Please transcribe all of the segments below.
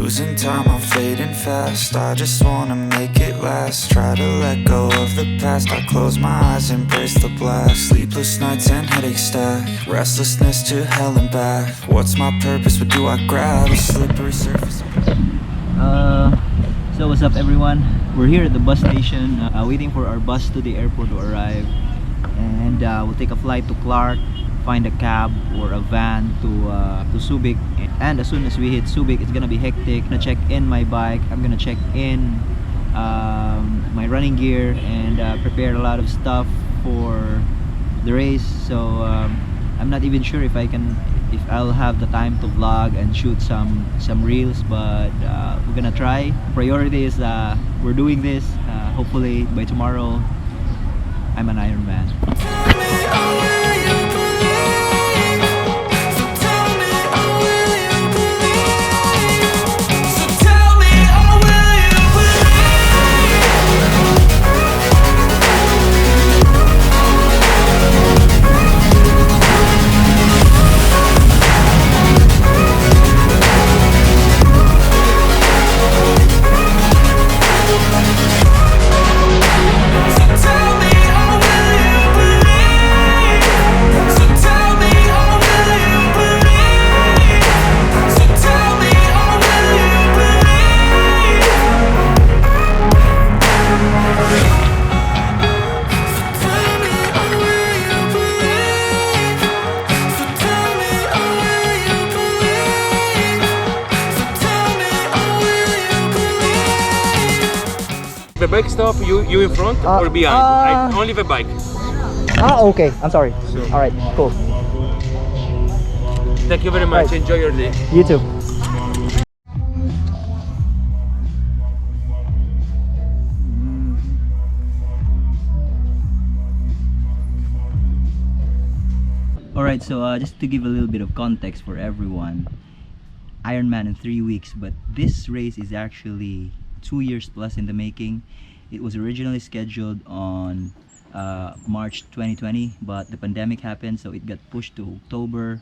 Losing time, I'm fading fast. I just wanna make it last. Try to let go of the past. I close my eyes, embrace the blast. Sleepless nights and headaches stack. Restlessness to hell and back. What's my purpose? What do I grab? A slippery surface. So what's up everyone? We're here at the bus station waiting for our bus to the airport to arrive, and we'll take a flight to Clark, find a cab or a van to SOUKE, and as soon as we hit SOUKE it's gonna be hectic. I'm gonna check in my bike, I'm gonna check in my running gear, and prepare a lot of stuff for the race. So I'm not even sure if I'll have the time to vlog and shoot some reels, but we're gonna try. Priority is we're doing this. Hopefully by tomorrow I'm an Ironman. The bike stop, you in front or behind? Only the bike. Okay, I'm sorry. Alright, cool. Thank you very much. Right. Enjoy your day. You too. Alright, so just to give a little bit of context for everyone, Ironman in 3 weeks, but this race is actually 2 years plus in the making. It was originally scheduled on March 2020, but the pandemic happened, so it got pushed to October,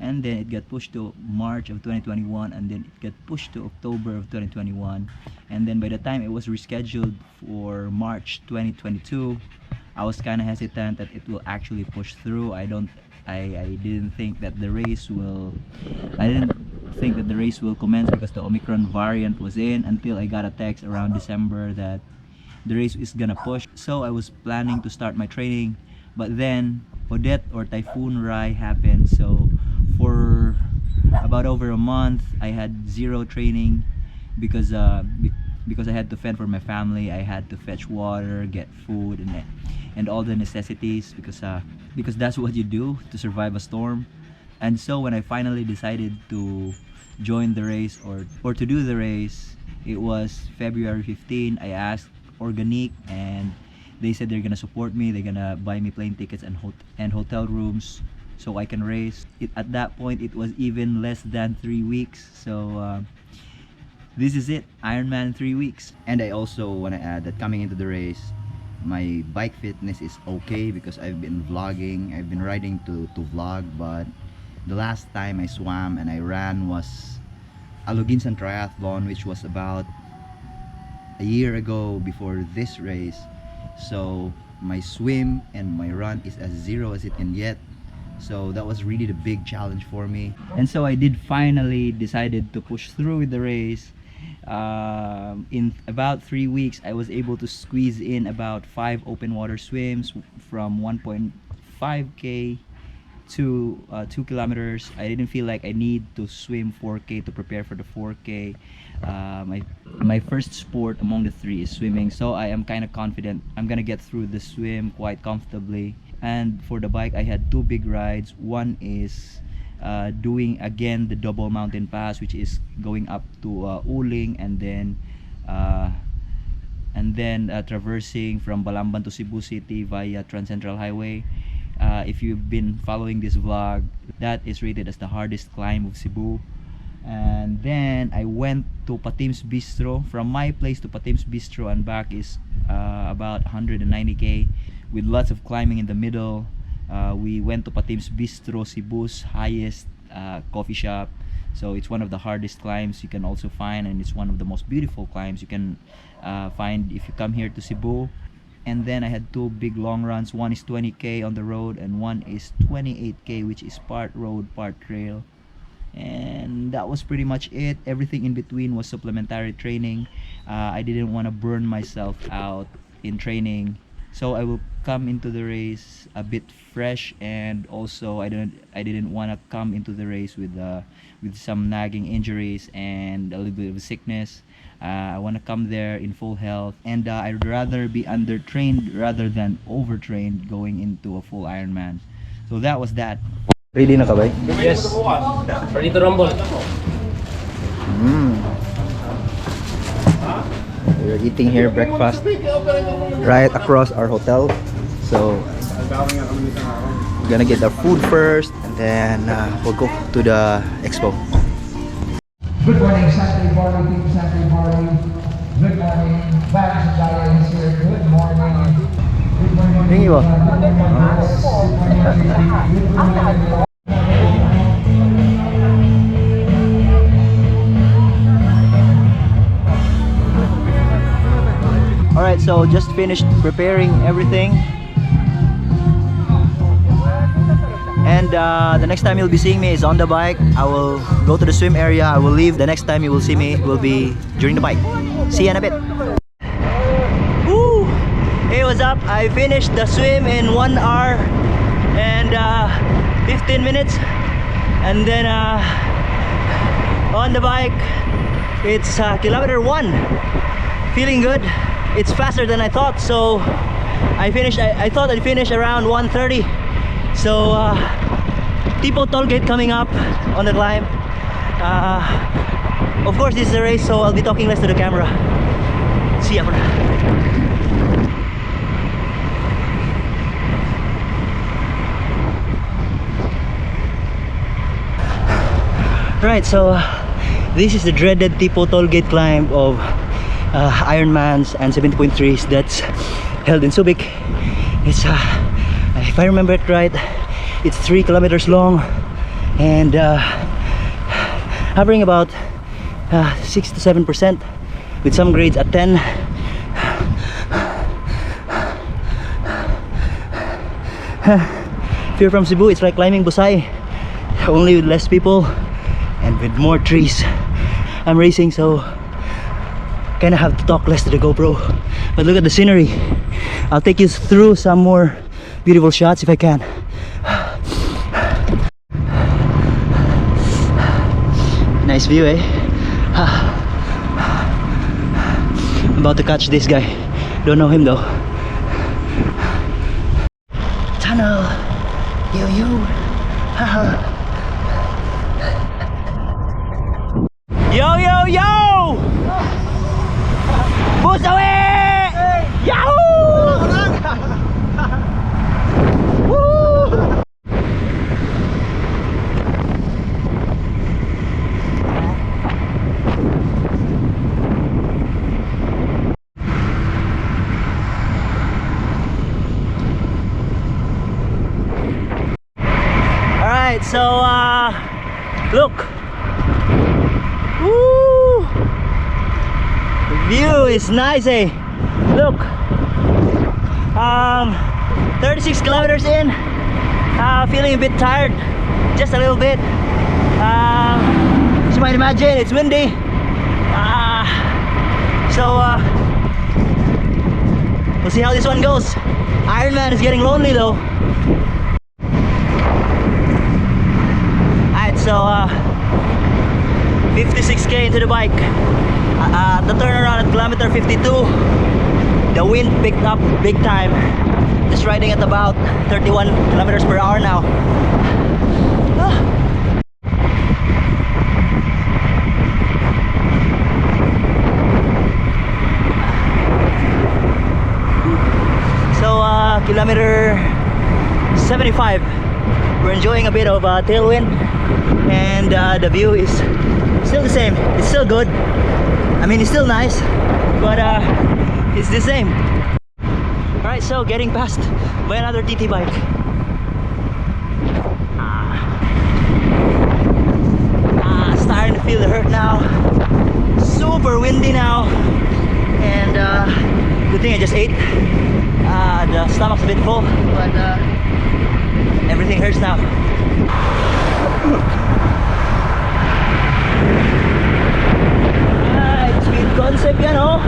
and then it got pushed to March of 2021, and then it got pushed to October of 2021, and then by the time it was rescheduled for March 2022, I was kind of hesitant that it will actually push through. I didn't think that the race will commence because the Omicron variant was in, until I got a text around December that the race is gonna push. So I was planning to start my training, but then Odette or Typhoon Rai happened. So for about over a month I had zero training because I had to fend for my family. I had to fetch water, get food, and all the necessities, because that's what you do to survive a storm. And so when I finally decided to join the race or to do the race, it was February 15. I asked Organic, and they said they're gonna support me. They're gonna buy me plane tickets and hotel rooms so I can race. At that point it was even less than 3 weeks. So this is it, Ironman 3 weeks. And I also want to add that coming into the race, my bike fitness is okay because I've been vlogging. I've been riding to vlog, but the last time I swam and I ran was a Luginsan Triathlon, which was about a year ago before this race. So my swim and my run is as zero as it can get. So that was really the big challenge for me. And so I did finally decided to push through with the race. In about 3 weeks I was able to squeeze in about 5 open water swims from 1.5k to 2 kilometers. I didn't feel like I need to swim 4k to prepare for the 4k. My first sport among the 3 is swimming, so I am kind of confident I'm gonna get through the swim quite comfortably. And for the bike I had 2 big rides. One is doing again the double mountain pass, which is going up to Uling, and then traversing from Balamban to Cebu City via Trans Central Highway. If you've been following this vlog, that is rated as the hardest climb of Cebu. And then I went to Patim's Bistro. From my place to Patim's Bistro and back is about 190k with lots of climbing in the middle. We went to Patim's Bistro, Cebu's highest coffee shop. So it's one of the hardest climbs you can also find, and it's one of the most beautiful climbs you can find if you come here to Cebu. And then I had two big long runs. One is 20k on the road, and one is 28k, which is part road, part trail. And that was pretty much it. Everything in between was supplementary training. I didn't want to burn myself out in training, so I will come into the race a bit fresh, and also I didn't want to come into the race with some nagging injuries and a little bit of sickness. I want to come there in full health, and I'd rather be undertrained rather than overtrained going into a full Ironman. So that was that. Ready na ka ba? Yes. Ready to rumble. We're eating here breakfast right across our hotel. So we're gonna get our food first, and then we'll go to the expo. Good morning, Sunday morning, team Sunday morning. Good morning, Vans and Diane is here. Good morning. Good morning. Thank you. Alright, so just finished preparing everything. And the next time you'll be seeing me is on the bike. I will go to the swim area. I will leave. The next time you will see me will be during the bike. See you in a bit. Woo! Hey, what's up? I finished the swim in 1 hour and 15 minutes. And then on the bike, it's kilometer 1. Feeling good. It's faster than I thought, so I thought I'd finish around 1:30. So Tipo toll gate coming up on the climb. Of course this is a race, so I'll be talking less to the camera. See ya for now. Right, so this is the dreaded Tipo toll gate climb of Ironmans and 70.3s that's held in SOUKE. It's if I remember it right, it's 3 kilometers long and hovering about 6 to 7%, with some grades at 10. If you're from Cebu, it's like climbing Busay, only with less people and with more trees. I'm racing, so kind of have to talk less to the GoPro, but look at the scenery. I'll take you through some more beautiful shots if I can. Nice view, eh? I'm about to catch this guy. Don't know him though. Tunnel. Yo yo. Yo yo yo. Boost away! Yahoo! Woo! Alright, so look. Woo! The view is nice, eh? Look, 36 kilometers in, feeling a bit tired, just a little bit. As you might imagine, it's windy. We'll see how this one goes. Ironman is getting lonely though. Alright, so 56k into the bike. The turnaround at kilometer 52, the wind picked up big time. Just riding at about 31 kilometers per hour now. So kilometer 75, we're enjoying a bit of tailwind, and the view is still the same. It's still good. I mean, it's still nice, but it's the same. Alright, so getting passed by another TT bike. feel the hurt now. Super windy now. And good thing I just ate. The stomach's a bit full, but everything hurts now. Sweet concept yan, oh.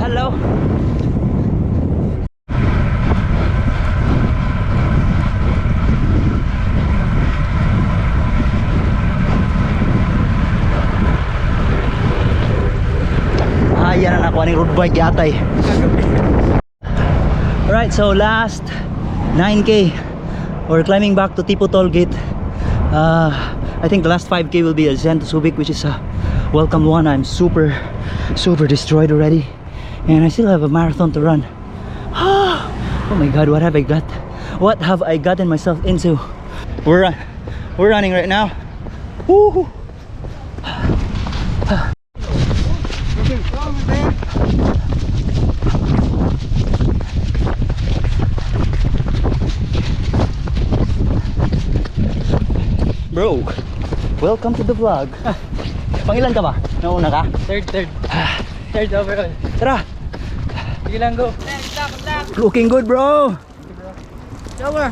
Hello. Yan na nakuha ng road bike yata eh. Alright, so last 9k. We're climbing back to Tipo toll gate. I think the last 5k will be a ascent to SOUKE, which is a welcome one. I'm super destroyed already, and I still have a marathon to run. Oh my god, what have I gotten myself into? We're running right now. Woo! Bro, welcome to the vlog. Pangilan ka ba? Nauna ka? Third overall. Tara! Sige lang, go. Looking good, bro! Shower.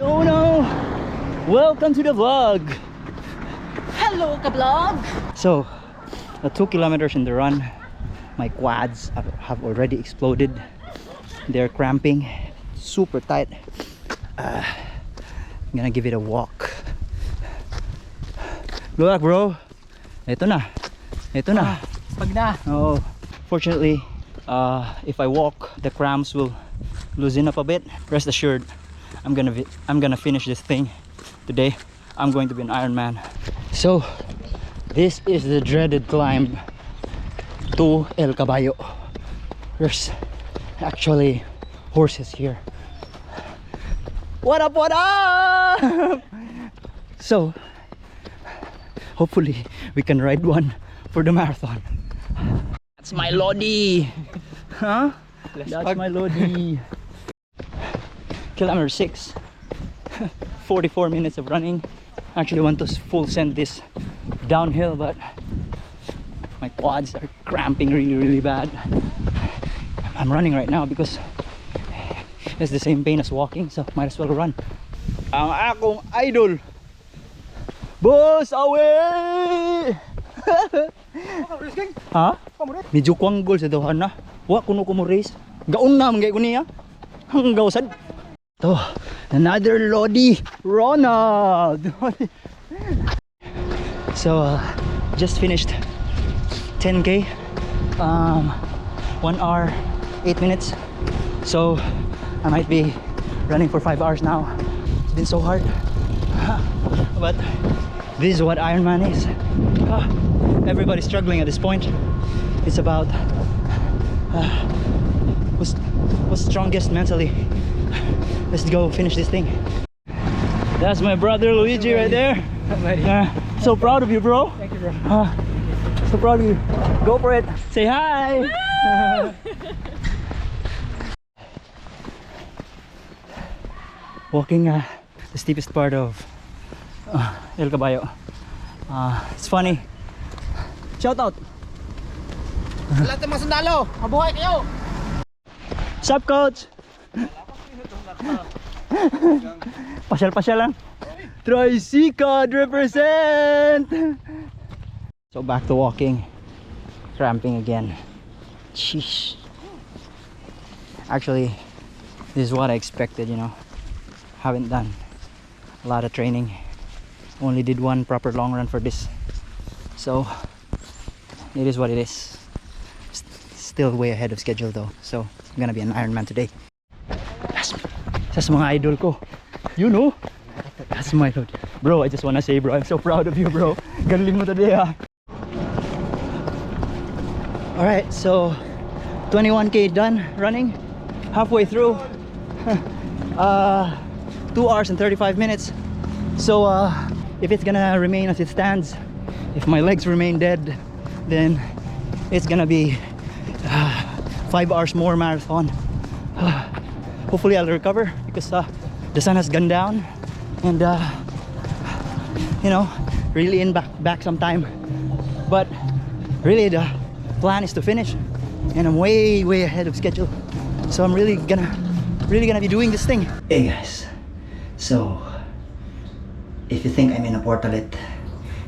Oh no! Welcome to the vlog! Hello, ka-vlog. So, 2 kilometers in the run, my quads have already exploded. They're cramping, super tight. I'm gonna give it a walk. Good luck, bro. Ito na. Pag na. Oh, fortunately, if I walk, the cramps will loosen up a bit. Rest assured, I'm gonna finish this thing today. I'm going to be an Ironman. So, this is the dreaded climb to El Caballo. There's actually horses here. What up, what up? So, hopefully we can ride one for the marathon. That's my Lodi. Huh? That's my Lodi. Kilometer 6. 44 minutes of running. Actually want to full send this downhill, but my quads are cramping really bad. I'm running right now because it's the same pain as walking, so might as well run. Ang akong idol, Boss away! Ha? Medyo kuanggol sa dahan na. Wa kuno ko mo race. Gaon na man gay ko niya. Ang gawsad. To, another Lodi, Ronald. So just finished 10k. 1 hour 8 minutes. So I might be running for 5 hours now. It's been so hard, but this is what Ironman is. Everybody's struggling at this point. It's about who's strongest mentally. Let's go finish this thing. That's my brother Luigi right there. So proud of you, bro. Thank you, bro. So proud of you. Go for it. Say hi. Walking the steepest part of El Caballo. It's funny. Shout out. Lahat ng mga sundalo, mabuhay kayo. Sup, coach? Pasyal lang. Tricycad represent. So back to walking. Cramping again. Sheesh. Actually, this is what I expected, you know. Haven't done a lot of training. Only did one proper long run for this. So it is what it is. Still way ahead of schedule though. So I'm gonna be an Ironman today. That's mga idol ko. You know? That's my load. Bro, I just wanna say, bro, I'm so proud of you, bro. Galing mo today, ha. Alright, so 21k done running. Halfway through. 2 hours and 35 minutes. So if it's gonna remain as it stands, if my legs remain dead, then it's gonna be 5 hours more marathon. Hopefully I'll recover because the sun has gone down, and you know, really in back some time. But really the plan is to finish, and I'm way ahead of schedule. So I'm really gonna be doing this thing. Hey guys, so if you think I'm in a portalet,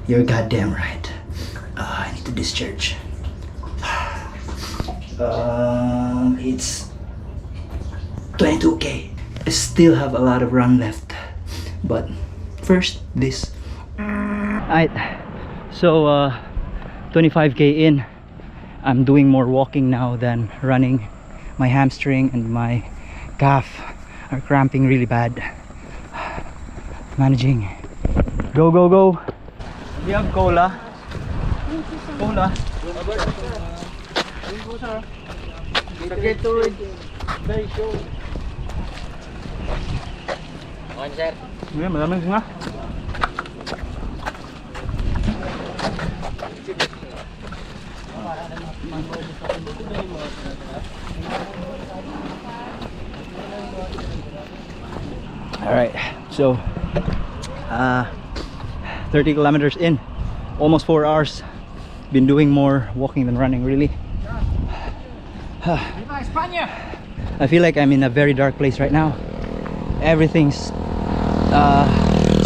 you're goddamn right. I need to discharge. It's 22k. I still have a lot of run left, but first this. Alright, so 25k in, I'm doing more walking now than running. My hamstring and my calf are cramping really bad. Managing. Go. Do you have cola? Cola? Very sure. On, sir. Yeah, malamig nga. Alright, so 30 kilometers in, almost 4 hours. Been doing more walking than running, really. I feel like I'm in a very dark place right now. Everything's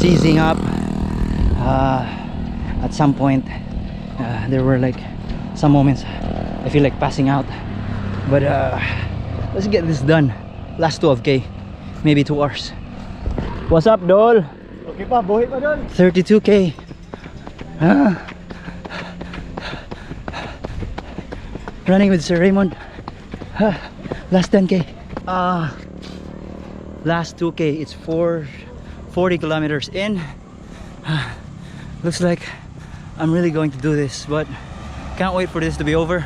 seizing up. At some point there were like some moments I feel like passing out, but let's get this done. Last 12k, maybe 2 hours. What's up, Dol? Okay pa, buhay pa doon. 32k. Running with Sir Raymond. Last 10k. Last 2k. It's 40 kilometers in. Looks like I'm really going to do this, but can't wait for this to be over.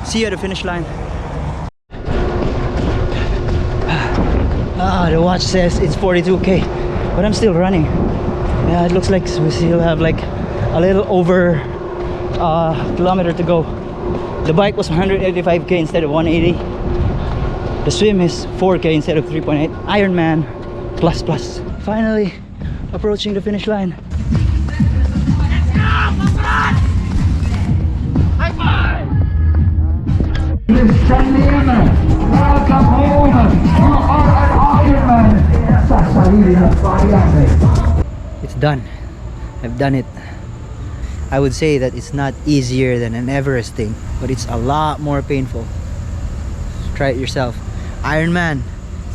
See you at the finish line. The watch says it's 42k, but I'm still running. Yeah, it looks like we still have like a little over kilometer to go. The bike was 185k instead of 180. The swim is 4k instead of 3.8. Ironman plus. Finally approaching the finish line. Welcome home. You are an Ironman. Sa sarili ng bayan. It's done. I've done it. I would say that it's not easier than an Everesting, but it's a lot more painful. Try it yourself. Ironman,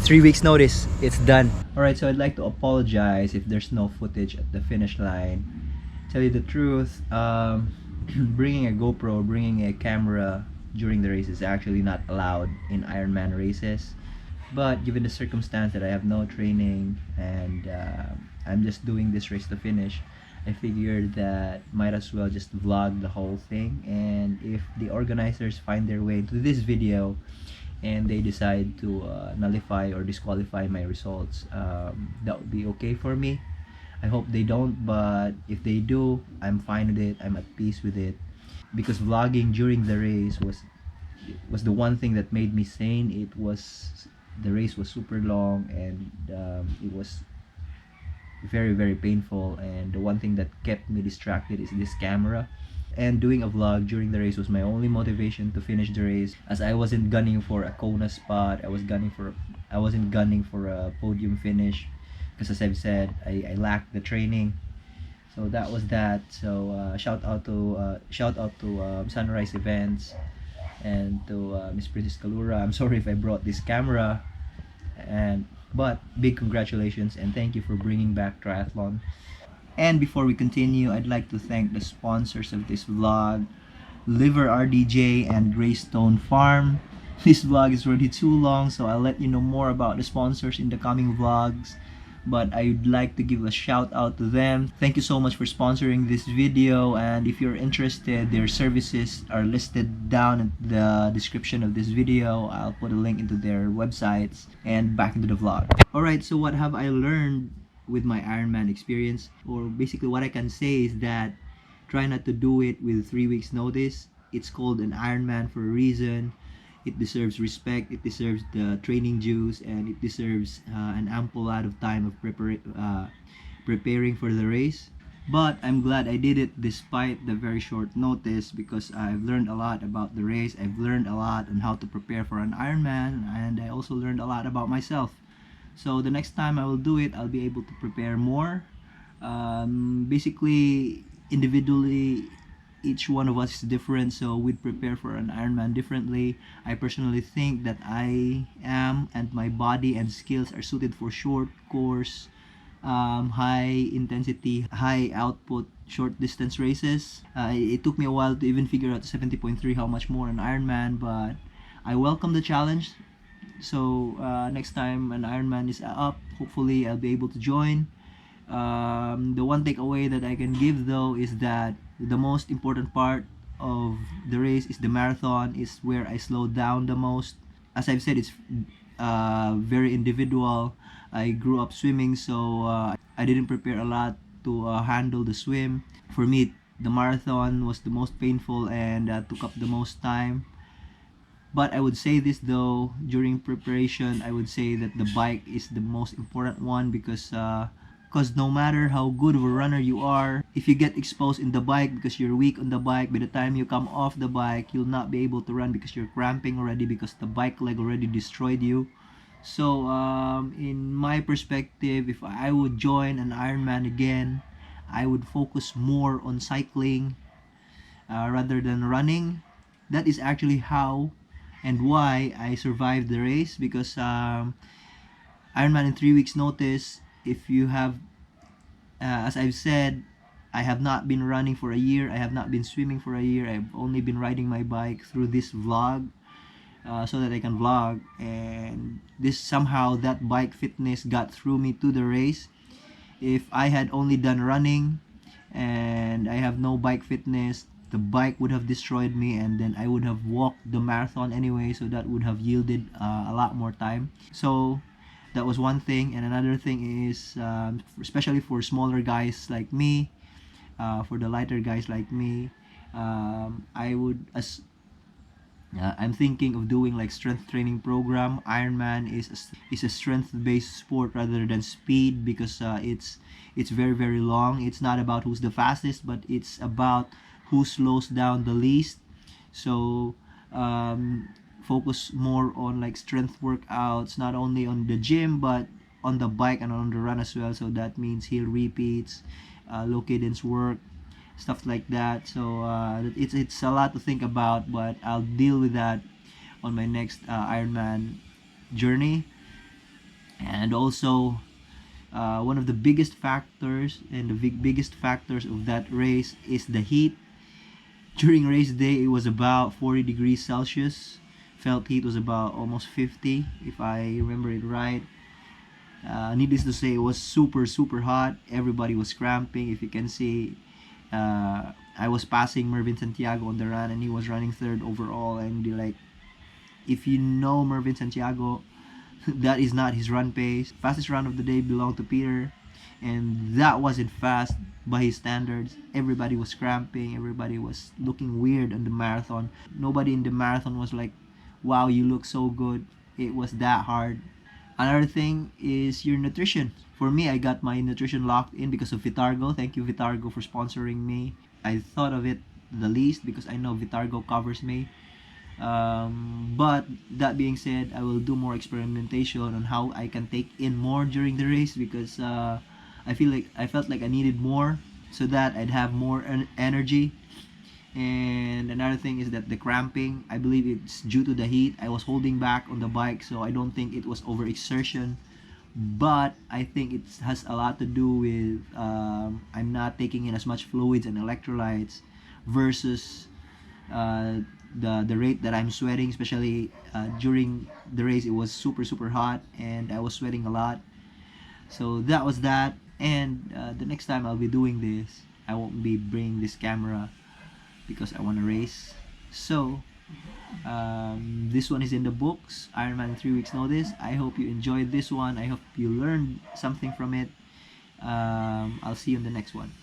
3 weeks notice, it's done. Alright, so I'd like to apologize if there's no footage at the finish line. Tell you the truth, bringing a GoPro, bringing a camera during the race is actually not allowed in Ironman races. But given the circumstance that I have no training and I'm just doing this race to finish, I figured that might as well just vlog the whole thing. And if the organizers find their way into this video and they decide to nullify or disqualify my results, that would be okay for me. I hope they don't, but if they do, I'm fine with it. I'm at peace with it, because vlogging during the race was the one thing that made me sane. The race was super long, and it was very painful, and the one thing that kept me distracted is this camera. And doing a vlog during the race was my only motivation to finish the race, as I wasn't gunning for a Kona spot. I wasn't gunning for a podium finish, because as I've said, I lacked the training. So that was that. So shout out to Sunrise Events and to Miss Princess Kalura. I'm sorry if I brought this camera, but big congratulations and thank you for bringing back triathlon. And before we continue, I'd like to thank the sponsors of this vlog, Liver RDJ and GRAYSTONE Farm. This vlog is already too long, so I'll let you know more about the sponsors in the coming vlogs, but I'd like to give a shout out to them. Thank you so much for sponsoring this video, and if you're interested, their services are listed down in the description of this video. I'll put a link into their websites. And back into the vlog. Alright, so what have I learned with my Ironman experience? Or basically what I can say is that try not to do it with 3 weeks notice. It's called an Ironman for a reason. It deserves respect, it deserves the training dues, and it deserves an ample lot of time of preparing for the race. But I'm glad I did it despite the very short notice, because I've learned a lot about the race. I've learned a lot on how to prepare for an Ironman, and I also learned a lot about myself. So the next time I will do it, I'll be able to prepare more. Basically, individually, each one of us is different, so we'd prepare for an Ironman differently. I personally think that I am, and my body and skills are suited for short course, high intensity, high output, short distance races. It took me a while to even figure out 70.3 how much more an Ironman, but I welcome the challenge. So next time an Ironman is up, hopefully I'll be able to join. The one takeaway that I can give though is that the most important part of the race is the marathon, is where I slow down the most. As I've said, it's very individual. I grew up swimming, so I didn't prepare a lot to handle the swim. For me, the marathon was the most painful and took up the most time. But I would say this though, during preparation, I would say that the bike is the most important one, because no matter how good of a runner you are, if you get exposed in the bike because you're weak on the bike, by the time you come off the bike, you'll not be able to run because you're cramping already, because the bike leg already destroyed you. So in my perspective, if I would join an Ironman again, I would focus more on cycling rather than running. That is actually how and why I survived the race, because Ironman in 3 weeks notice, if you have, as I've said, I have not been running for a year, I have not been swimming for a year, I've only been riding my bike through this vlog, so that I can vlog, and this somehow, that bike fitness got through me to the race. If I had only done running and I have no bike fitness, the bike would have destroyed me, and then I would have walked the marathon anyway, so that would have yielded a lot more time. So that was one thing. And another thing is, especially for smaller guys like me, for the lighter guys like me, I'm thinking of doing like strength training program. Ironman is a strength based sport rather than speed, because it's very long. It's not about who's the fastest, but it's about who slows down the least. So focus more on like strength workouts, not only on the gym but on the bike and on the run as well. So that means heel repeats, low cadence work, stuff like that. So it's a lot to think about, but I'll deal with that on my next Ironman journey. And also one of the biggest factors and the biggest factors of that race is the heat. During race day, it was about 40 degrees Celsius. Felt heat was about almost 50, if I remember it right. Needless to say, it was super hot. Everybody was cramping. If you can see, I was passing Mervin Santiago on the run, and he was running third overall. And like, if you know Mervin Santiago, that is not his run pace. Fastest run of the day belonged to Peter, and that wasn't fast by his standards. Everybody was cramping. Everybody was looking weird on the marathon. Nobody in the marathon was like, wow, you look so good. It was that hard. Another thing is your nutrition. For me, I got my nutrition locked in because of Vitargo. Thank you, Vitargo, for sponsoring me. I thought of it the least because I know Vitargo covers me. But that being said, I will do more experimentation on how I can take in more during the race, because I felt like I needed more so that I'd have more energy. And another thing is that the cramping, I believe it's due to the heat. I was holding back on the bike, so I don't think it was overexertion, but I think it has a lot to do with I'm not taking in as much fluids and electrolytes versus the rate that I'm sweating. Especially during the race, it was super hot and I was sweating a lot. So that was that. And the next time I'll be doing this, I won't be bringing this camera because I want to race. So this one is in the books, Ironman in 3 weeks notice. I hope you enjoyed this one. I hope you learned something from it. I'll see you in the next one.